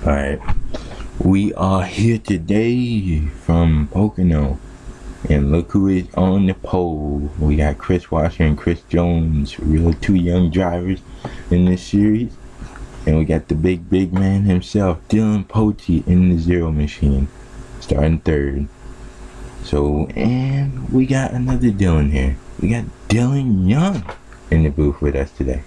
Alright, we are here today from Pocono, and look who is on the pole. We got Chris Washer and Chris Jones, real two young drivers in this series. And we got the big man himself, Dylan Pote in the Zero Machine, starting third. So, and we got another Dylan here. We got Dylan Young in the booth with us today.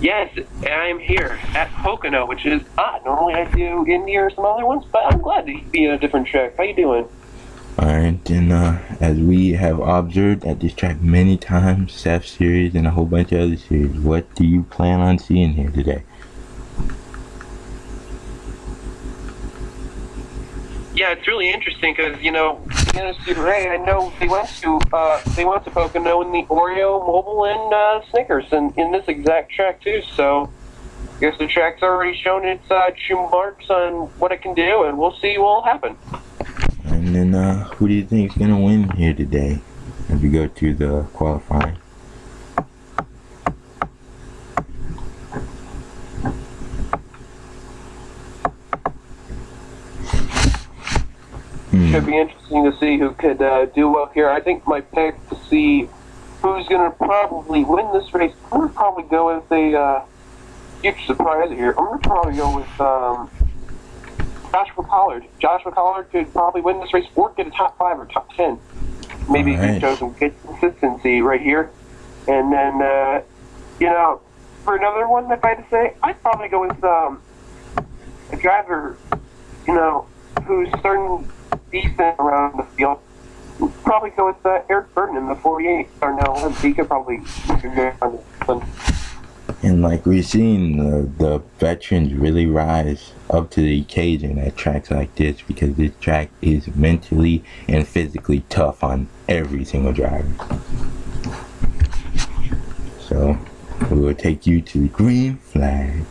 Yes, I'm here at Pocono, which is odd. Normally I do Indy or some other ones, but I'm glad to be in a different track. How you doing? Alright, and as we have observed at this track many times, Seth series and a whole bunch of other series, what do you plan on seeing here today? Yeah, it's really interesting because, you know, I know they went to Pocono in the Oreo, Mobile, and Snickers, and in this exact track too. So I guess the track's already shown its true marks on what it can do, and we'll see what will happen. And then who do you think is gonna win here today as we go to the qualifying? Should be interesting to see who could do well here. I think my pick to see who's going to probably win this race, I'm going to probably go with a huge surprise here. I'm going to probably go with Joshua Collard. Joshua Collard could probably win this race or get a top 5 or top 10. Maybe he could show some good consistency right here. And then, you know, for another one, if I had to say, I'd probably go with a driver, you know, who's starting decent around the field. Probably go with Eric Burton in the 48. Or no, he could probably go on this one. And like we've seen, the veterans really rise up to the occasion at tracks like this, because this track is mentally and physically tough on every single driver. So we will take you to the green flag.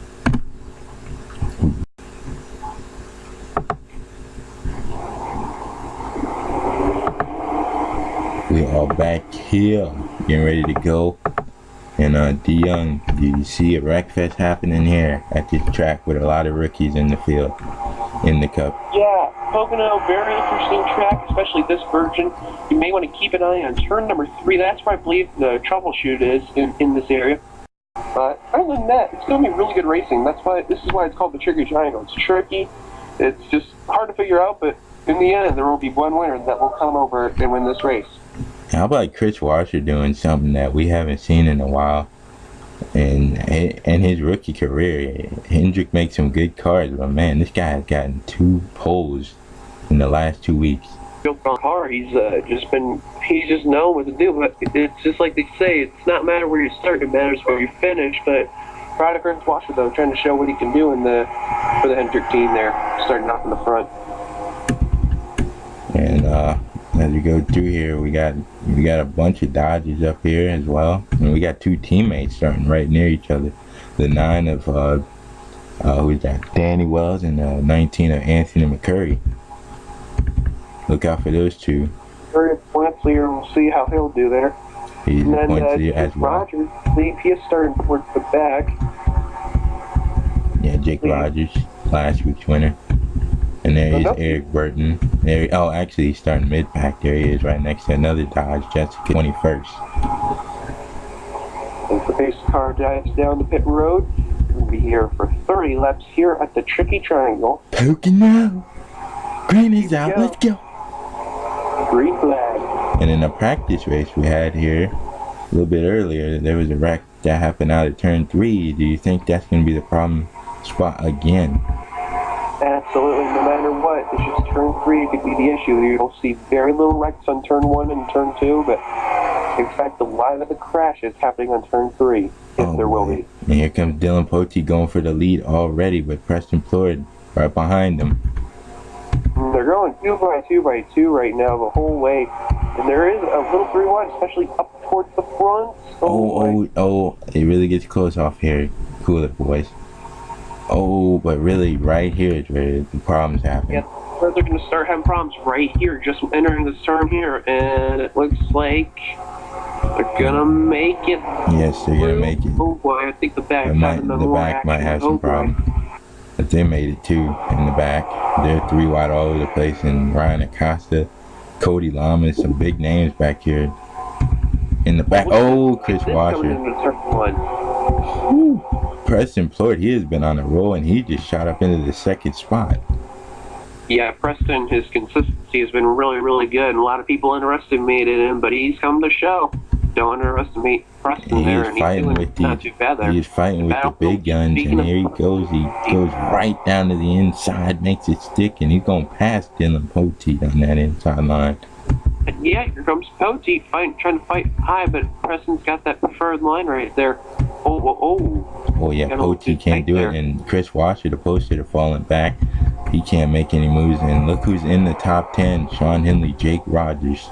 We are back here, getting ready to go. And D Young, do you see a wreck fest happening here at this track with a lot of rookies in the field, in the cup? Yeah, Pocono, very interesting track, especially this version. You may want to keep an eye on turn number 3. That's where I believe the troubleshoot is in this area. But other than that, it's going to be really good racing. This is why it's called the Tricky Triangle. It's tricky. It's just hard to figure out, but in the end, there will be one winner that will come over and win this race. How about Chris Washer doing something that we haven't seen in a while? And his rookie career, Hendrick makes some good cars, but man, this guy has gotten 2 poles in the last 2 weeks. Car, he's just known what to do. But it's just like they say, it's not matter where you start, it matters where you finish. But proud of Chris Washer though, trying to show what he can do for the Hendrick team there, starting off in the front. And as we go through here, we got a bunch of Dodgers up here as well, and we got 2 teammates starting right near each other. The 9 of who's that? Danny Wells, and the 19 of Anthony McCurry. Look out for those 2. Very points here. We'll see how he'll do there. He's a point leader as well. Rogers, he is starting towards the back. Yeah, Jake Rogers, last week's winner. And there is Eric Burton. Actually, he's starting mid-pack. There he is, right next to another Dodge, Jessica 21st. As the pace car dives down the pit road, we'll be here for 30 laps here at the Tricky Triangle. Pocono! Green is out, let's go! Green flag. And in a practice race we had here, a little bit earlier, there was a wreck that happened out of turn 3. Do you think that's going to be the problem spot again? Absolutely, no matter what, it's just turn 3 could be the issue. You'll see very little wrecks on turn 1 and turn 2, but in fact, a lot of the crashes happening on turn 3, if there will be. And here comes Dylan Pote going for the lead already, with Preston Floyd right behind him. They're going 2 by 2 by 2 right now the whole way, and there is a little 3 wide, especially up towards the front. It really gets close off here. Cool it, boys. But really, right here is where the problems happen. Yeah, they're going to start having problems right here, just entering this turn here, and it looks like they're going to make it. Yes, they're going to make it. Oh boy, I think the back might have some problem. But they made it too in the back. They're 3 wide all over the place. And Ryan Acosta, Cody Lamas, some big names back here in the back. Oh, Chris Washer. Woo. Preston Plort, he has been on a roll, and he just shot up into the 2nd spot. Yeah, Preston, his consistency has been really, really good. And a lot of people underestimated him, but he's come to show. Don't underestimate Preston there, and he's doing not too bad there. He is fighting with the big guns, and here he goes. He goes right down to the inside, makes it stick, and he's going to pass Dylan Poteet on that inside line. And yeah, here comes Poteet trying to fight high, but Preston's got that preferred line right there. Oh yeah, Poteet can't do it, and Chris Washer, the post hitter, falling back. He can't make any moves, and look who's in the top 10, Sean Henley, Jake Rogers.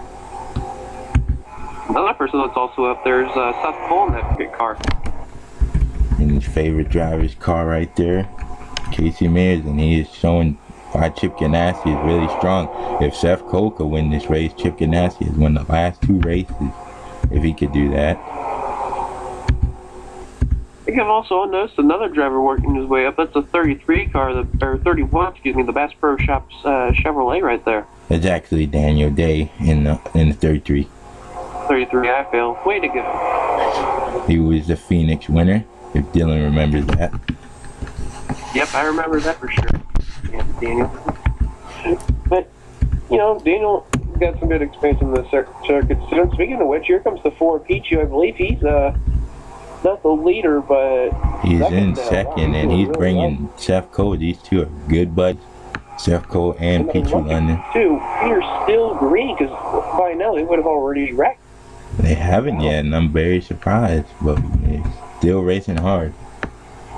Another person that's also up there is Seth Cole in that good car. And his favorite driver's car right there, Casey Mears, and he is showing why Chip Ganassi is really strong. If Seth Cole could win this race, Chip Ganassi has won the last 2 races, if he could do that. I think I've also noticed another driver working his way up. That's a 33 car, or 31, the Bass Pro Shops Chevrolet right there. It's actually Daniel Day in the 33. 33, I feel. Way to go. He was the Phoenix winner, if Dylan remembers that. Yep, I remember that for sure. Yeah, Daniel. But, Daniel got some good experience in the circuit. So, speaking of which, here comes the Ford Pichu. I believe he's not the leader, but he's in second, and he's really bringing Seth Cole. These two are good buds. Seth Cole and Pichu London. Peter's still green, because by now they would have already wrecked. They haven't yet, and I'm very surprised, but they're still racing hard.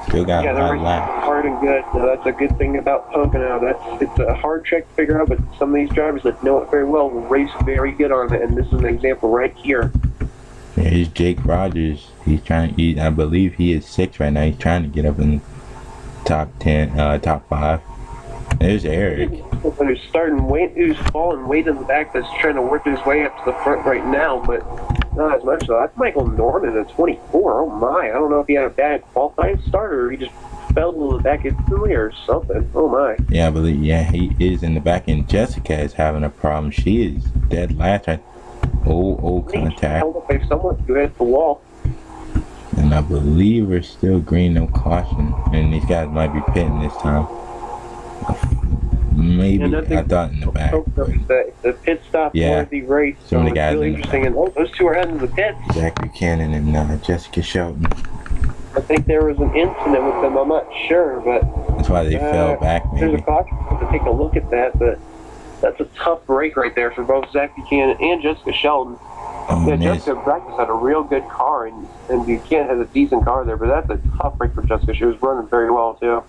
Still got a lot of laps. Hard and good. So that's a good thing about Pocono. It's a hard trick to figure out, but some of these drivers that know it very well will race very good on it, and this is an example right here. There's Jake Rogers. He's trying. I believe he is 6 right now. He's trying to get up in the top 10, top 5. There's Eric. Who's falling weight in the back, that's trying to work his way up to the front right now, but not as much. So that's Michael Norman at 24. Oh my! I don't know if he had a bad qualifying start or he just fell to the back instantly or something. Oh my! Yeah, I believe. Yeah, he is in the back, and Jessica is having a problem. She is dead last. Contact. Held up by someone who hit the wall. And I believe we're still green, no caution, and these guys might be pitting this time. Maybe I thought in the back. The pit stop worthy race. Some of the guys really interesting. And those two are heading to the pits. Zach Buchanan and Jessica Shelton. I think there was an incident with them. I'm not sure, but that's why they fell back. Maybe there's a caution to take a look at that, but that's a tough break right there for both Zach Buchanan and Jessica Shelton. Jessica practice had a real good car, and Buchanan has a decent car there, but that's a tough break for Jessica. She was running very well too.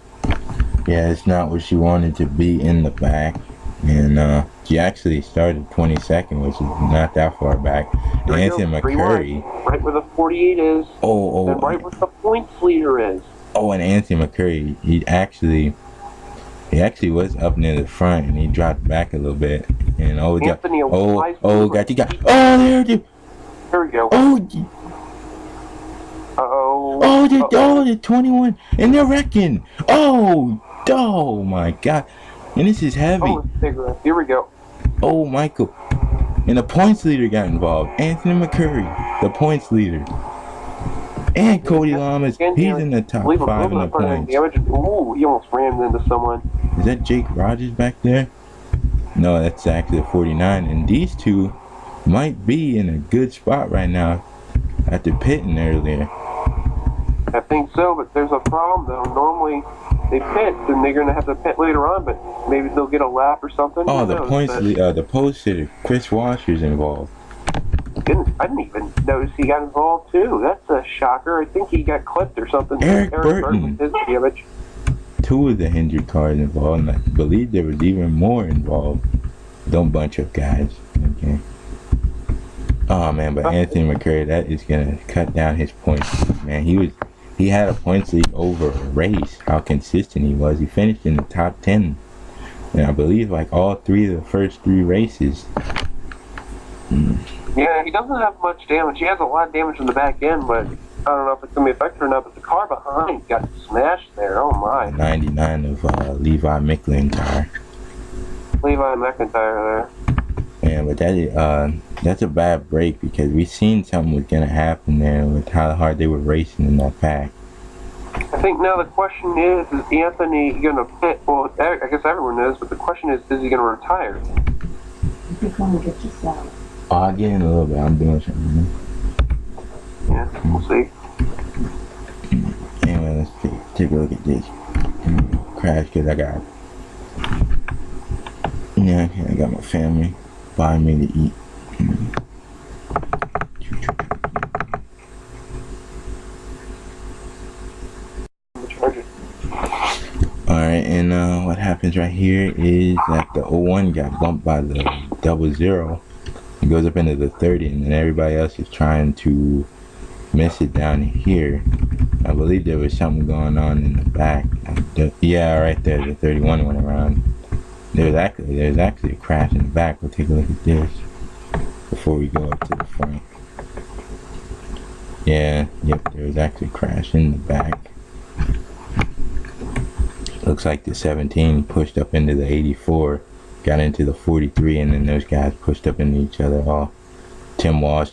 Yeah, it's not what she wanted to be in the back. And she actually started 22nd, which is not that far back. Anthony McCurry. Right where the 48 is. And right where the points leader is. Oh, and Anthony McCurry, he actually was up near the front, and he dropped back a little bit. And there we go. The 21, and they're wrecking. Oh my God, and this is heavy. Here we go. Oh, Michael, and the points leader got involved. Anthony McCurry, the points leader, and Cody Lamas. He's in the top 5 in the points. Ooh, he almost rammed into someone. Is that Jake Rogers back there? No, that's actually a 49, and these two might be in a good spot right now after pitting earlier. I think so, but there's a problem though. Normally they pit, and they're going to have to pit later on, but maybe they'll get a lap or something. Oh, the post hitter, Chris Washer's involved. I didn't even notice he got involved too. That's a shocker. I think he got clipped or something. Eric Burton. His damage. 2 of the injured cars involved, and I believe there was even more involved. Don't bunch up, guys. Okay. Oh man, but Anthony McCurry, that is gonna cut down his points. Man, he had a points lead over a race. How consistent he was. He finished in the top 10, and I believe like all 3 of the first 3 races. Yeah, he doesn't have much damage. He has a lot of damage in the back end, but I don't know if it's going to be affected or not, but the car behind got smashed there. Oh, my. 99 of Levi McIntyre. Levi McIntyre there. Yeah, but that's a bad break because we seen something was going to happen there with how hard they were racing in that pack. I think now the question is Anthony going to pit? Well, I guess everyone knows, but the question is he going to retire? I'll get in a little bit. I'm doing something. Yeah, we'll see. Anyway, let's take a look at this. Crash because I got I got my family buying me to eat. Alright, and what happens right here is that the 01 got bumped by the 00. It goes up into the 30, and then everybody else is trying to miss it down here. I believe there was something going on in the back. Yeah, right there, the 31 went around. There's actually a crash in the back. We'll take a look at this before we go up to the front. Yeah, yep, there was actually a crash in the back. Looks like the 17 pushed up into the 84, got into the 43, and then those guys pushed up into each other. All Tim Walsh,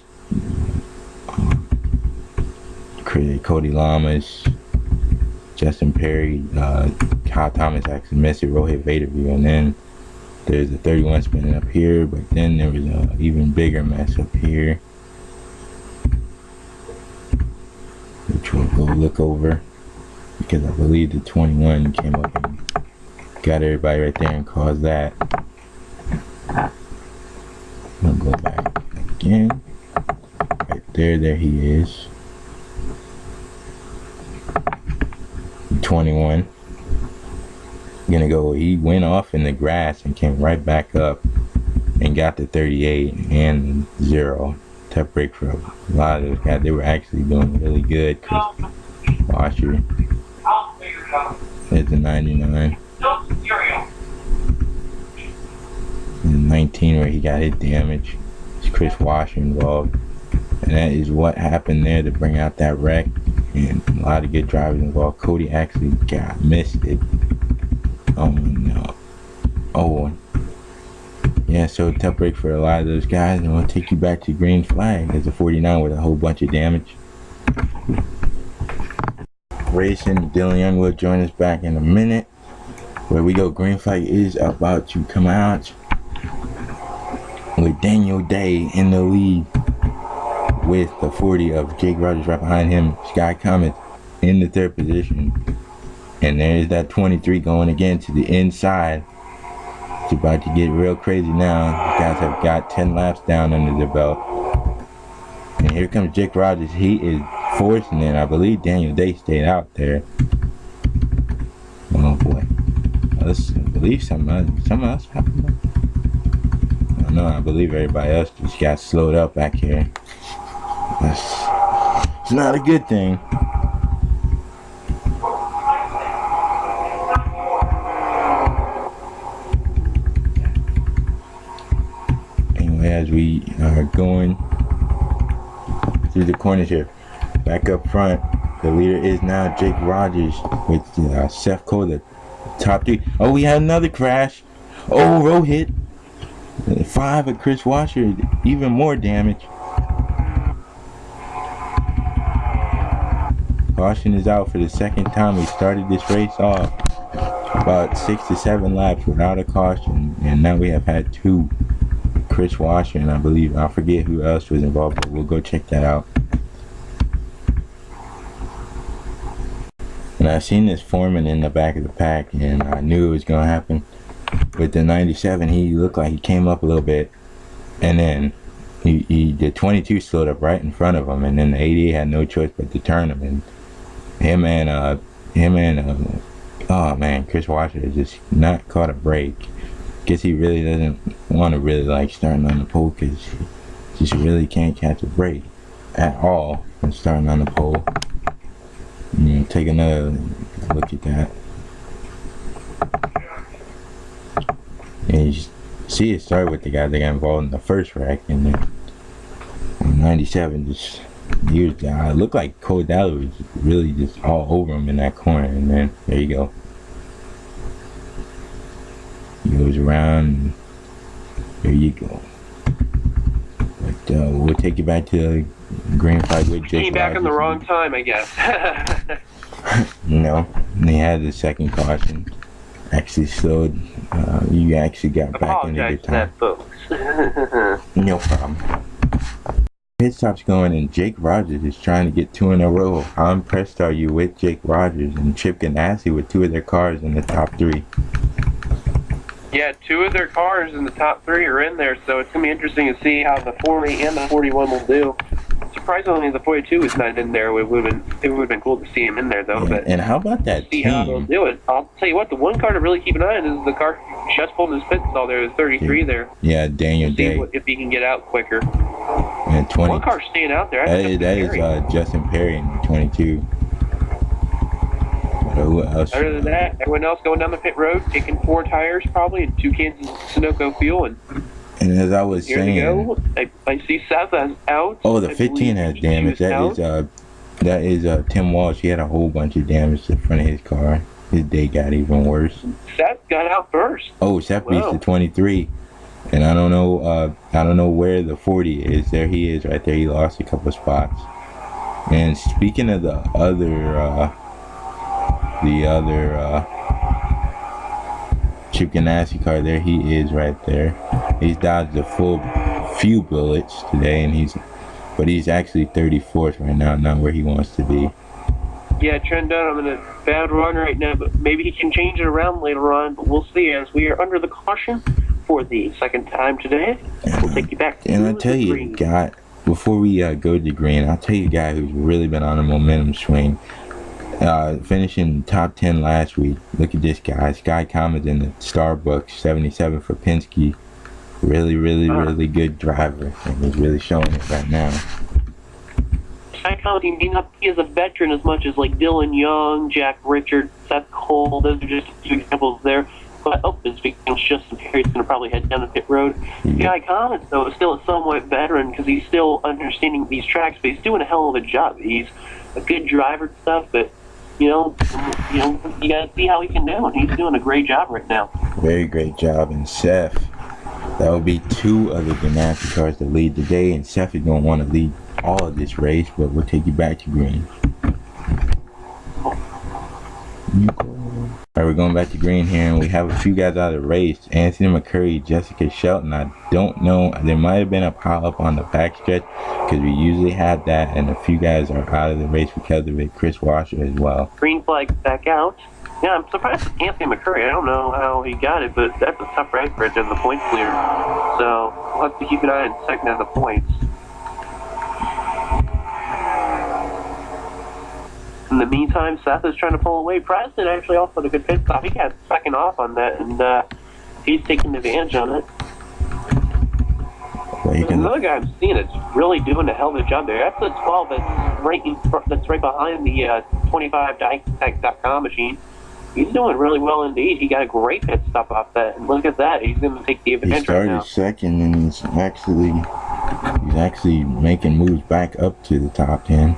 Cody Lamas, Justin Perry, Kyle Thomas actually missed it, Rohit Vaderview, and then there's a 31 spinning up here, but then there was an even bigger mess up here, which we'll go look over, because I believe the 21 came up and got everybody right there and caused that. We'll go back again. Right there he is. 21. Gonna go, he went off in the grass and came right back up and got the 38 and 0. Tough break for a lot of those guys. They were actually doing really good. Chris Washer. There's a 99. And 19 where he got hit damage. It's Chris Washer involved. And that is what happened there to bring out that wreck. And a lot of good drivers involved. Cody actually missed it. Oh no. Oh. Yeah, so tough break for a lot of those guys. And we'll take you back to green flag. There's a 49 with a whole bunch of damage. Racing, Dylan Young will join us back in a minute. Where we go, green flag is about to come out. With Daniel Day in the lead. With the 40 of Jake Rogers right behind him. Sky Comet in the 3rd position. And there's that 23 going again to the inside. It's about to get real crazy now. The guys have got 10 laps down under their belt. And here comes Jake Rogers. He is forcing it. I believe Daniel Day stayed out there. Oh boy. I believe something else happened. I don't know. I believe everybody else just got slowed up back here. It's not a good thing. Anyway, as we are going through the corners here, back up front, the leader is now Jake Rogers with Seth Cole, the top 3. Oh, we had another crash. Oh, Rohit. 5 of Chris Washer, even more damage. Caution is out for the 2nd time. We started this race off about 6 to 7 laps without a caution, and now we have had 2. Chris Washer, and I forget who else was involved, but we'll go check that out. And I seen this foreman in the back of the pack, and I knew it was gonna happen. With the 97, he looked like he came up a little bit, and then the 22 slowed up right in front of him, and then the 88 had no choice but to turn him, and oh man, Chris Washer has just not caught a break. Guess he really doesn't want to really like starting on the pole, because he just really can't catch a break at all from starting on the pole. Take another look at that. And you see it started with the guy that got involved in the first wreck, and then 97 just He was, looked like Cordell was really just all over him in that corner, and then there you go. He goes around, and there you go. But we'll take you back to the green flag with Jake. Came back in the wrong time, I guess. No, they had the second caution. Actually slowed. You actually got back in a good time. No problem. Pit stop's going, and Jake Rogers is trying to get 2 in a row. How impressed are you with Jake Rogers and Chip Ganassi with 2 of their cars in the top 3? Yeah, 2 of their cars in the top 3 are in there, so it's going to be interesting to see how the 40 and the 41 will do. Surprisingly, the 42 is not in there. It would have been cool to see him in there, though. Yeah, But and how about that see team? how they'll do it. I'll tell you what, the one car to really keep an eye on is the car just pulled his pit stall there. There's 33 there. Yeah, Daniel Day. See if he can get out quicker. And 20. One car staying out there. That is Justin Perry in 22. Who else? Other than that, everyone else going down the pit road, taking 4 tires probably and 2 cans of Sunoco fuel. And as I was here saying, we go. I see Seth as out. Oh, the 15 has damage. That is Tim Walsh. He had a whole bunch of damage to the front of his car. His day got even worse. Seth got out first. Oh, Seth beats the 23. And I don't know where the 40 is. There he is right there. He lost a couple spots. And speaking of the other Chip Ganassi car, there he is right there. He's dodged a few bullets today, but he's actually 34th right now, not where he wants to be. Yeah, Trent Dunham in a bad run right now, but maybe he can change it around later on. But we'll see as we are under the caution for the second time today. We'll take you back to and I'll tell you, guy, before we go to green, I'll tell you a guy who's really been on a momentum swing. Finishing top 10 last week. Look at this guy. Sky Comet in the Starbucks 77 for Penske. Really good driver. And he's really showing it right now. Sky Comet, he is a veteran as much as like Dylan Young, Jack Richard, Seth Cole. Those are just a few examples there. But speaking of Justin Perry's going to probably head down the pit road. Sky Comet, though, is still a somewhat veteran because he's still understanding these tracks, but he's doing a hell of a job. He's a good driver and stuff, but you gotta see how he can do, and he's doing a great job right now. Very great job, and Seth. That will be 2 of the Ganassi cars that lead the day, and Seth is going to want to lead all of this race, but we'll take you back to green. Alright, we're going back to green here, and we have a few guys out of the race. Anthony McCurry, Jessica Shelton. I don't know, there might have been a pile-up on the backstretch, because we usually have that, and a few guys are out of the race because of it. Chris Washer as well. Green flag back out. Yeah, I'm surprised with Anthony McCurry. I don't know how he got it, but that's a tough race for him in the points leader. So we'll have to keep an eye on second in the points. In the meantime, Seth is trying to pull away. Preston actually also had a good pit stop. He got second off on that, and he's taking advantage on it. Another guy I'm seeing is really doing a hell of a job there. That's the 12 that's right behind the 25diectech.com machine. He's doing really well indeed. He got a great pit stop off that. And look at that. He's going to take the advantage right now. He started second, and he's actually making moves back up to the top 10.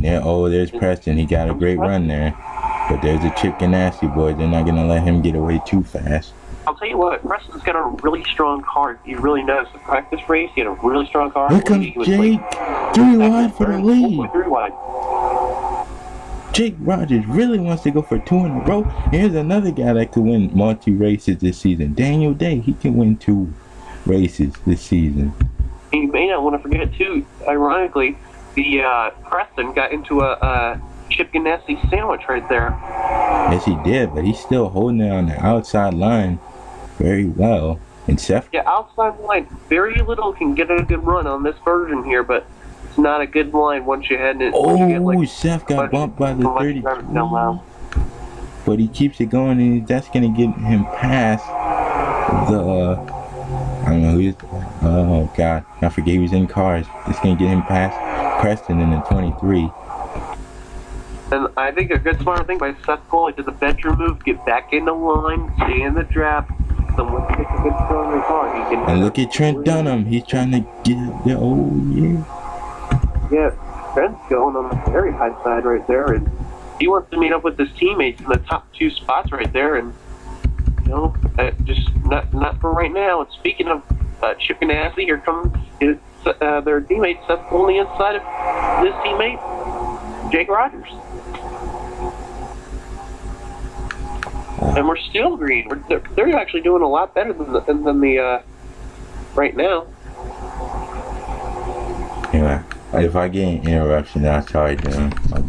Yeah, oh, there's Preston. He got a great run there. But there's a Chip Ganassi, boy. They're not going to let him get away too fast. I'll tell you what, Preston's got a really strong car. He really knows. The practice race, he had a really strong car. Here comes Jake. 3 wide for the lead. 3 wide. Jake Rogers really wants to go for 2 in a row. Here's another guy that could win multi-races this season. Daniel Day, he can win 2 races this season. And you may not want to forget it, too. Ironically, the Preston got into a Chip Ganassi sandwich right there. Yes, he did, but he's still holding it on the outside line very well. And Seth? Yeah, outside line. Very little can get a good run on this version here, but it's not a good line once you head in. Oh, Seth got bumped by the 30. But he keeps it going, and that's going to get him past the, I don't know who he is. Oh, God. I forget he was in cars. It's going to get him past Preston in the 23. And I think a good smart thing by Seth Cole, he did the bedroom move, get back in the line, stay in the draft, someone to pick a good stronger car. He can. And look at Trent Dunham. He's trying to get up there. Oh, yeah. Yeah, Trent's going on the very high side right there, and he wants to meet up with his teammates in the top 2 spots right there, and just not for right now. And speaking of Chip Ganassi, here comes their teammate Seth on the inside of his teammate Jake Rogers, and we're still green. They're actually doing a lot better than the right now. Yeah. If I get an interruption, I'm sorry, Dan. My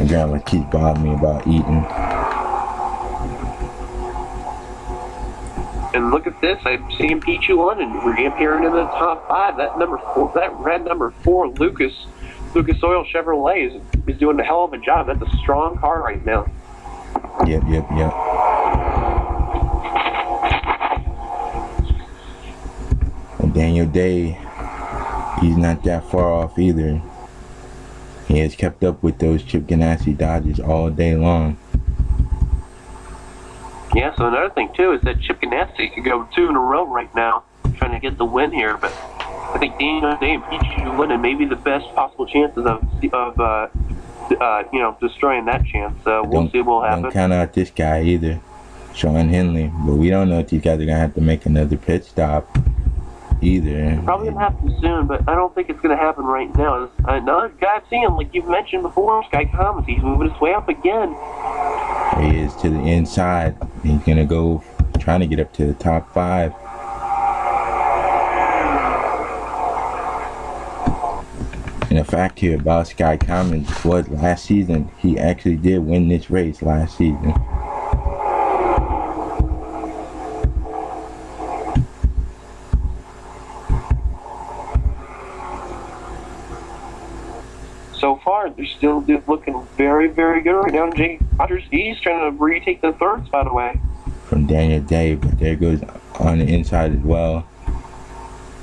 grandma keeps bothering me about eating. And look at this, I'm seeing P21 and reappearing in the top 5. That red number 4, Lucas Oil Chevrolet is doing a hell of a job. That's a strong car right now. Yep. And Daniel Day, he's not that far off either. He has kept up with those Chip Ganassi Dodgers all day long. Yeah, so another thing too is that Chip Ganassi could go 2 in a row right now, trying to get the win here. But I think Daniel Day and P2 winning may be the best possible chances of destroying that chance. We'll see what will happen. Don't count out this guy either, Sean Henley. But we don't know if these guys are gonna have to make another pit stop either. Probably gonna happen soon, but I don't think it's gonna happen right now. Another guy I've seen, like you've mentioned before, Sky Commons, he's moving his way up again. He is to the inside. He's gonna go trying to get up to the top 5. And the fact here about Sky Commons was last season, he actually did win this race last season. So far, they're still looking very, very good right now. Jake Rogers, he's trying to retake the 3rd spot away from Daniel Day, but there goes on the inside as well.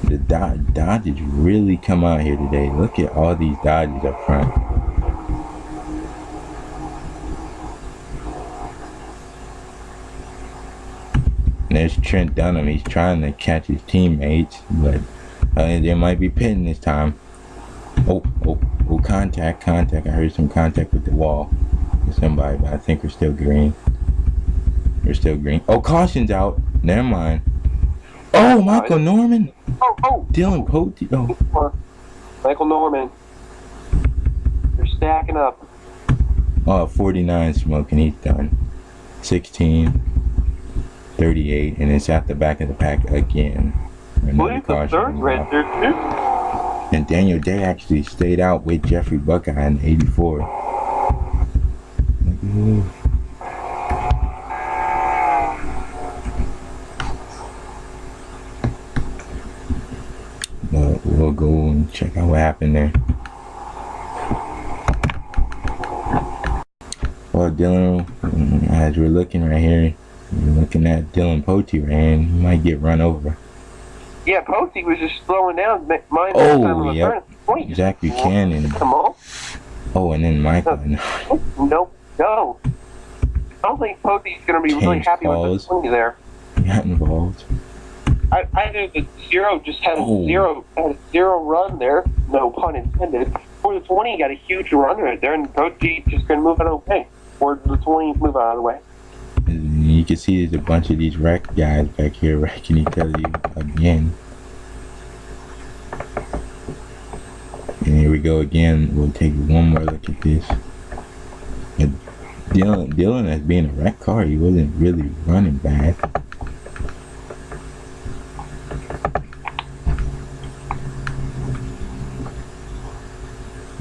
The Dodgers really come out here today. Look at all these Dodgers up front. And there's Trent Dunham. He's trying to catch his teammates, but they might be pitting this time. Oh, contact. I heard some contact with the wall with somebody, but I think we're still green. Oh, caution's out. Never mind. Oh, Michael Norman. Oh. Dylan Pote. Oh. Michael Norman. They're stacking up. Oh, 49 smoking. He's done. 16. 38. And it's at the back of the pack again. Another caution. The 3rd red there, too. And Daniel Day actually stayed out with Jeffrey Buckeye in 84. But we'll go and check out what happened there. Well, Dylan, as we're looking right here, we're looking at Dylan Pote right here, and he might get run over. Yeah, Posey was just slowing down. Oh, yep. Zach Buchanan. Come on. Oh, and then Michael. No. I don't think Posey's going to be really happy with the 20 there. He got involved. I know the 0 just had a zero run there. No pun intended. For the 20, he got a huge run right there, and Posey just going to move it okay. Or the 20 move out of the way. You can see there's a bunch of these wreck guys back here wrecking each other again. And here we go again. We'll take one more look at this. But Dylan as being a wreck car, he wasn't really running bad.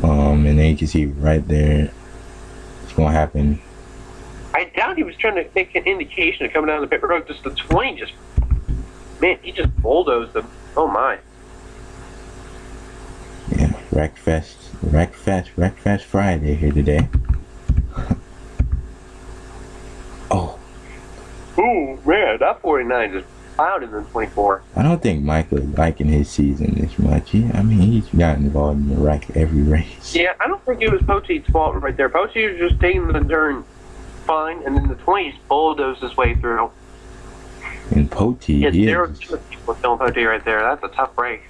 And then you can see right there what's gonna happen. I doubt he was trying to make an indication of coming down the pit road. Just the 20 he just bulldozed them. Oh my. Yeah, Wreckfest Friday here today. Oh. Ooh, man, that 49 just plowed in the 24. I don't think Michael is liking his season this much. He's got involved in the wreck every race. Yeah, I don't think it was Poteet's fault right there. Poteet was just taking the turn fine, and then the 20 bulldozed his way through. And Poti, Yeah, he there were is, two people with Dylan Poti right there. That's a tough break.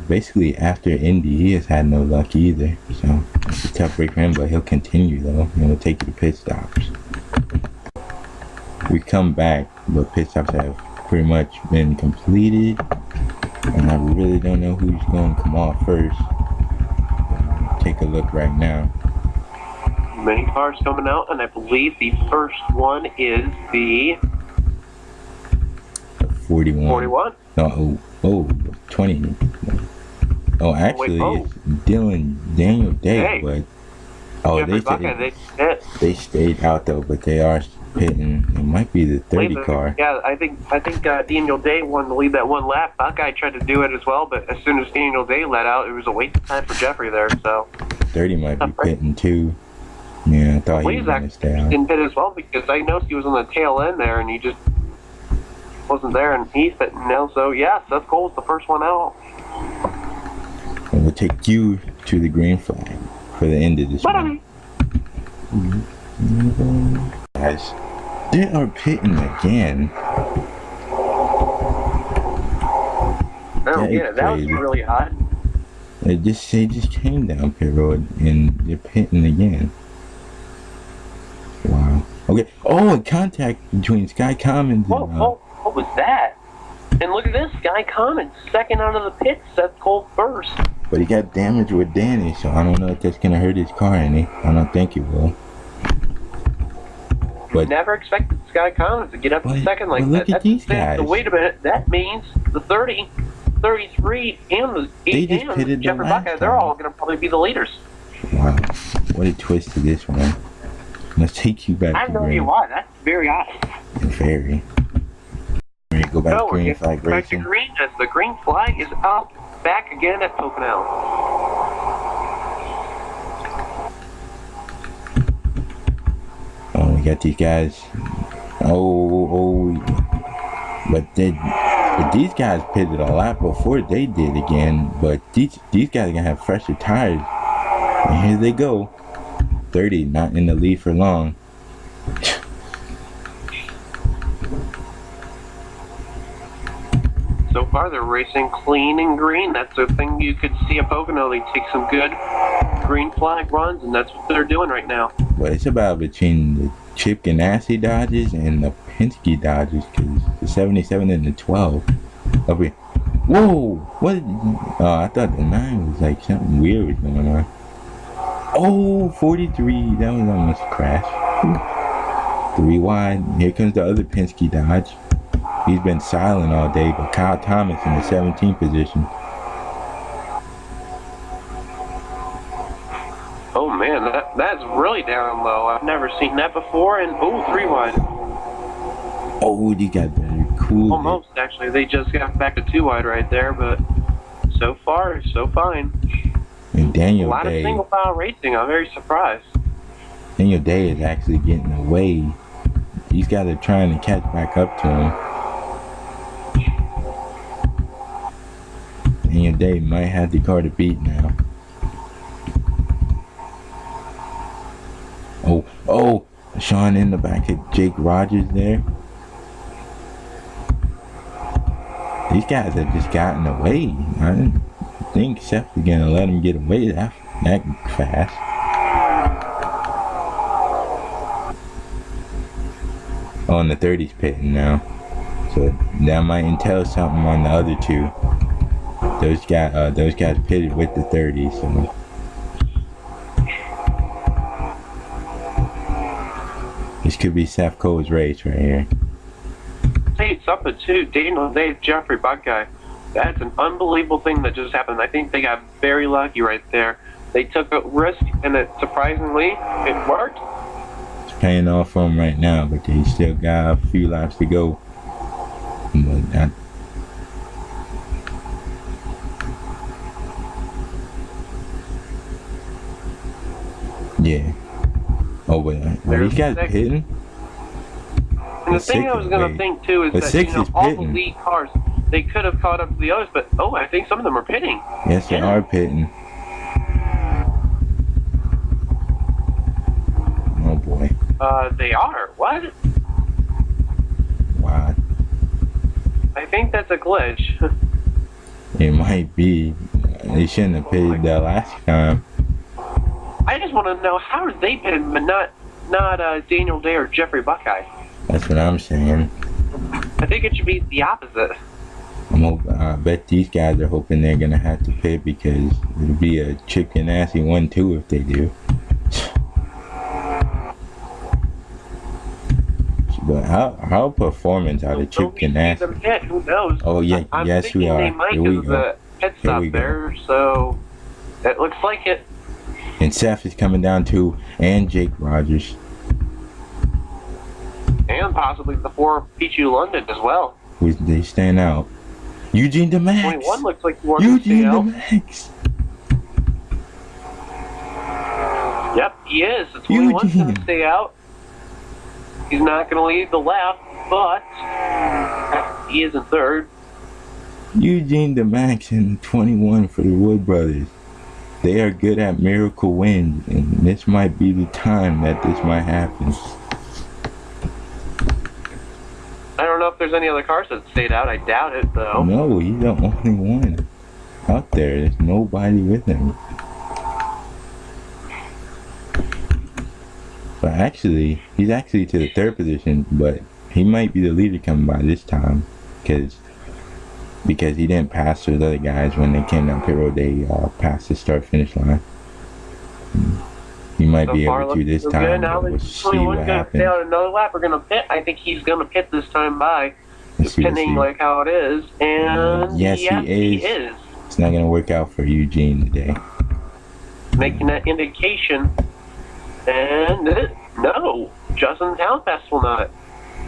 basically after Indy, he has had no luck either. So it's a tough break for him, but he'll continue though. And he'll take you to pit stops. We come back, but pit stops have pretty much been completed. And I really don't know who's going to come off first. Take a look right now. Many cars coming out, and I believe the first one is the 41. 41. No, 20. Oh, actually, Wait, it's Daniel Day, but they stayed out though, but they are pitting. It might be the 30 car. Yeah, I think Daniel Day wanted to lead that one lap. Buckeye tried to do it as well, but as soon as Daniel Day let out, it was a waste of time for Jeffrey there. So 30 might be pitting too. Yeah, I thought he was going to stay out. Didn't pit as well because I noticed he was on the tail end there, and he just wasn't there, and he's pitting now. So yeah, Seth Cole's the first one out. And we'll take you to the green flag for the end of this one. Guys, they are pitting again. Oh yeah, that was really hot. They just came down pit road and they're pitting again. Wow. Okay. Oh, a contact between Sky Commons and Whoa, what was that? And look at this, Sky Commons second out of the pit, Seth Cole first. But he got damaged with Danny, so I don't know if that's gonna hurt his car any. I don't think it will. But never expected Sky Commons to get up to second like that. Look at these guys. Wait a minute, that means the 30, 33, and the 8 and Jeffrey Buckeye, they're all going to probably be the leaders. Wow, what a twist to this one. Let's take you back to green. I know you are. That's very odd. Very. Ready to go back to green flag racing? Back to green as the green flag is out back again at Pocono. Oh, we got these guys. But these guys pitted a lot before they did again. But these guys are gonna have fresher tires. And here they go. 30, not in the lead for long. So far, they're racing clean and green. That's the thing you could see at Pocono. They take some good green flag runs, and that's what they're doing right now. Well, it's about between the Chip Ganassi Dodgers and the Penske Dodgers, because the 77 and the 12. Okay. Whoa! What? Oh, I thought the 9 was like something weird was going on. Oh, 43. That was almost a crash. 3 wide. Here comes the other Penske Dodge. He's been silent all day, but Kyle Thomas in the 17th position. Oh man, that's really down low. I've never seen that before. And 3 wide. Oh, you got better. Cool. Almost actually. They just got back to 2 wide right there, but so far so fine. And Daniel Day. A lot of single file racing. I'm very surprised. Daniel Day is actually getting away. These guys are trying to catch back up to him. Daniel Day might have the car to beat now. Oh, Sean in the back of Jake Rogers there. These guys have just gotten away. I didn't think Seth was gonna let him get away that fast. Oh, and the 30's pitting now, so that might entail something on the other two. Those guys pitted with the 30s. So. This could be Seth Cole's race right here. Hey, something too. Daniel Day, Jeffrey Buckeye. That's an unbelievable thing that just happened. I think they got very lucky right there. They took a risk, and surprisingly, it worked. It's paying off for them right now, but they still got a few laps to go. But yeah. Oh, but are these guys pitting? And the thing I was going to think too is that all the lead cars, they could have caught up to the others, but I think some of them are pitting. Yes, they are pitting. Oh boy. They are. What? Wow, I think that's a glitch. It might be. They shouldn't have pitted that last time. I just want to know how did they pit him, but not Daniel Day or Jeffrey Buckeye. That's what I'm saying. I think it should be the opposite. I bet these guys are hoping they're gonna have to pit because it'll be a Chip Ganassi 1-2 if they do. But how performance out of Chip Ganassi? Who knows? Oh yeah, yes we are. Here we go. Pit stop there, so it looks like it. And Seth is coming down too, and Jake Rogers. And possibly the 4 Pichu London as well. They stand out. Eugene DeMax. 21 looks like he wants to stay out. DeMax. Yep, he is. The 21's going to stay out. He's not going to leave the left, but he is in third. Eugene DeMax and 21 for the Wood Brothers. They are good at miracle wins, and this might be the time that this might happen. I don't know if there's any other cars that stayed out. I doubt it, though. No, he's the only one out there. There's nobody with him. But actually, he's actually to the 3rd position, but he might be the leader coming by this time because he didn't pass those other guys when they came down pit road. They passed the start-finish line. He might be able to this time. Now we'll see what happens. Stay out another lap. We're going to pit. I think he's going to pit this time by, depending like how it is. And yes, he is. It's not going to work out for Eugene today. Making that indication. And no, Justin Townfest will not.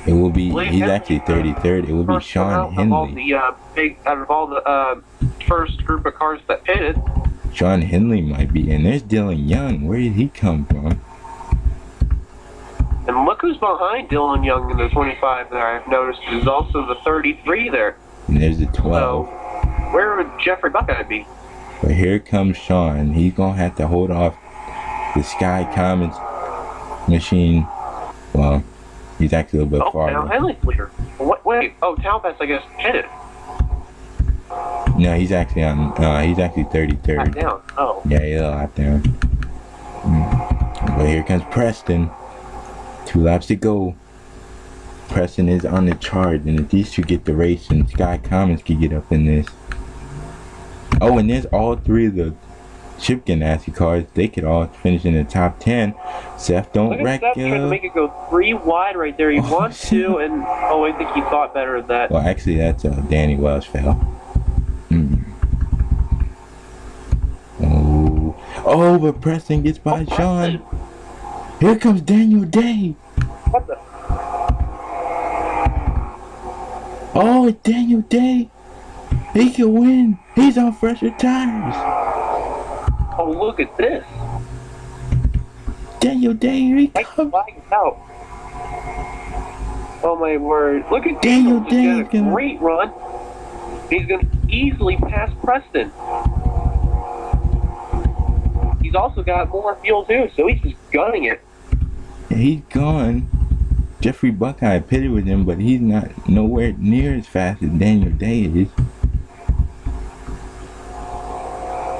It will be. He's actually 33rd. It will be Sean Henley. Out of all the first group of cars that pitted. Sean Henley might be, and there's Dylan Young. Where did he come from? And look who's behind Dylan Young in the 25 there. I've noticed there's also the 33 there. And there's the 12. So, where would Jeffrey Buckeye be? But here comes Sean. He's gonna have to hold off the Sky Commons machine. Well, he's actually a little bit farther. Now Henley's clear. Wait. Oh, Townfest, I guess, pitted. No, he's actually on. He's actually 33rd. Lap down. Oh. Yeah, he's a lap down. But here comes Preston. 2 laps to go. Preston is on the chart, and if these two get the race, and Sky Commons can get up in this. Oh, and there's all 3 of the Chip Ganassi cars. They could all finish in the top 10. Seth, don't wreck Seth trying to make it go 3 wide right there. He wants to, and I think he thought better of that. Well, actually, that's Danny Welsh fell. Oh, but Preston gets by Sean. Here comes Daniel Day. What the? Oh, it's Daniel Day. He can win. He's on fresher tires. Oh, look at this. Daniel Day, here he comes. Out. Oh, my word. Look at Daniel Day. He's got a great run. He's going to easily pass Preston. He's also got more fuel, too, so he's just gunning it. Yeah, he's gone. Jeffrey Buckeye pitted with him, but he's not nowhere near as fast as Daniel Day is.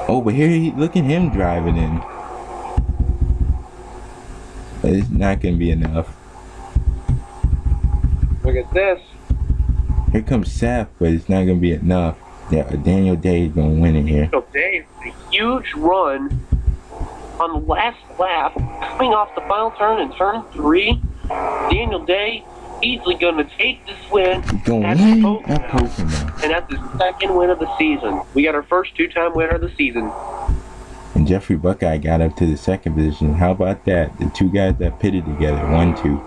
Oh, but here, look at him driving in. But it's not going to be enough. Look at this. Here comes Seth, but it's not going to be enough. Yeah, Daniel Day is going to win it here. So Day, a huge run on the last lap, coming off the final turn in turn 3. Daniel Day easily going to take this win at Pocono. And that's his 2nd win of the season. We got our first 2-time winner of the season. And Jeffrey Buckeye got up to the 2nd position. How about that? The 2 guys that pitted together, 1-2.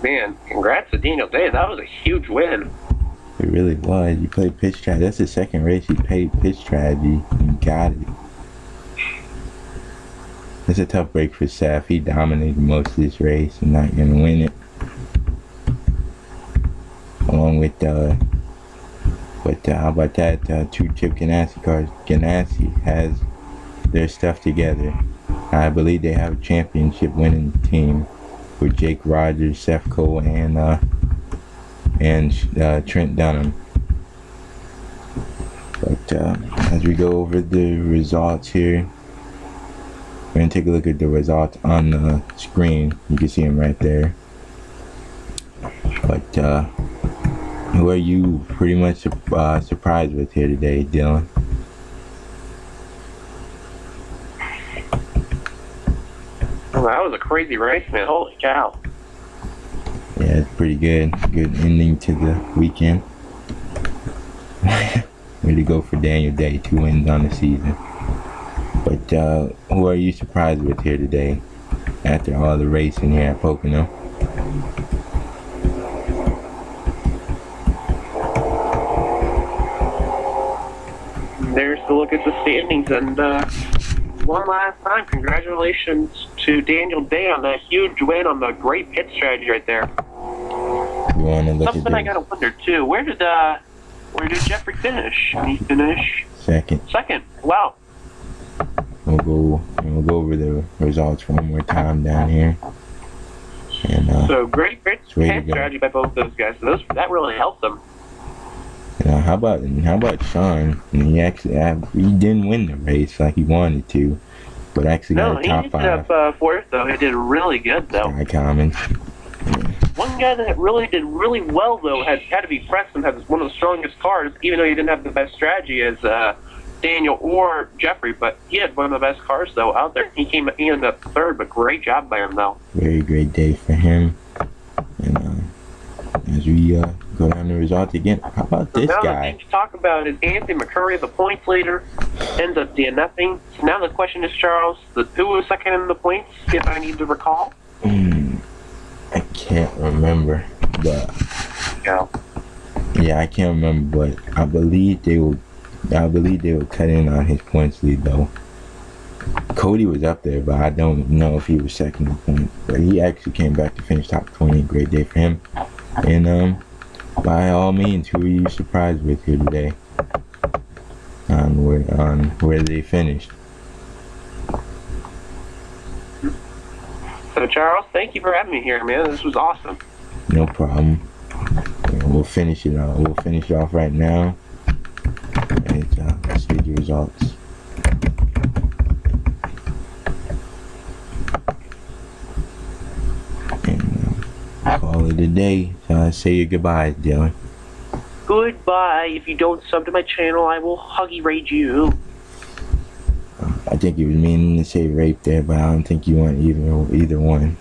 Man, congrats to Daniel Day. That was a huge win. It really was. You played pitch strategy. That's the 2nd race he played pitch strategy and got it. It's a tough break for Seth. He dominated most of this race and not going to win it. Along with, how about that? 2 Chip Ganassi cars. Ganassi has their stuff together. I believe they have a championship winning team. with Jake Rogers, Seth Cole, and Trent Dunham. But as we go over the results here, we're going to take a look at the results on the screen. You can see them right there. But who are you pretty much surprised with here today, Dylan? Well, that was a crazy race, man. Holy cow. Yeah, it's pretty good. Good ending to the weekend. Way to go for Daniel Day. 2 wins on the season. But who are you surprised with here today after all the racing here at Pocono? There's the look at the standings, and one last time, congratulations to Daniel Day on that huge win on the great pit strategy right there. You want to look Something at I gotta wonder too. Where did Jeffrey finish? He finished second. Second. Wow. We'll go over the results one more time down here. And so great pit strategy by both those guys. So that really helped them. How about Sean? He didn't win the race like he wanted to, but actually got a top 5. No, he ended up fourth though. He did really good though. Sky Commons. One guy that really did really well though had to be Preston, had one of the strongest cars, even though he didn't have the best strategy as Daniel or Jeffrey, but he had one of the best cars though out there. He ended up third, but great job by him though. Very great day for him. And as we go down the results again, how about this now guy? The thing to talk about is Anthony McCurry, the points leader, ends up DNFing. So now the question is, Charles, who was second in the points, if I need to recall? I can't remember, but yeah, I can't remember, but I believe they will cut in on his points lead though. Cody was up there, but I don't know if he was second in points. But he actually came back to finish top 20. Great day for him. And by all means, who are you surprised with here today on where they finished? So Charles, thank you for having me here, man. This was awesome. No problem. We'll finish it off. We'll finish it off right now. And let's see the results. And call it a day. Say your goodbyes, Dylan. Goodbye. If you don't sub to my channel, I will huggy raid you. I think he was meaning to say rape there, but I don't think you want either one.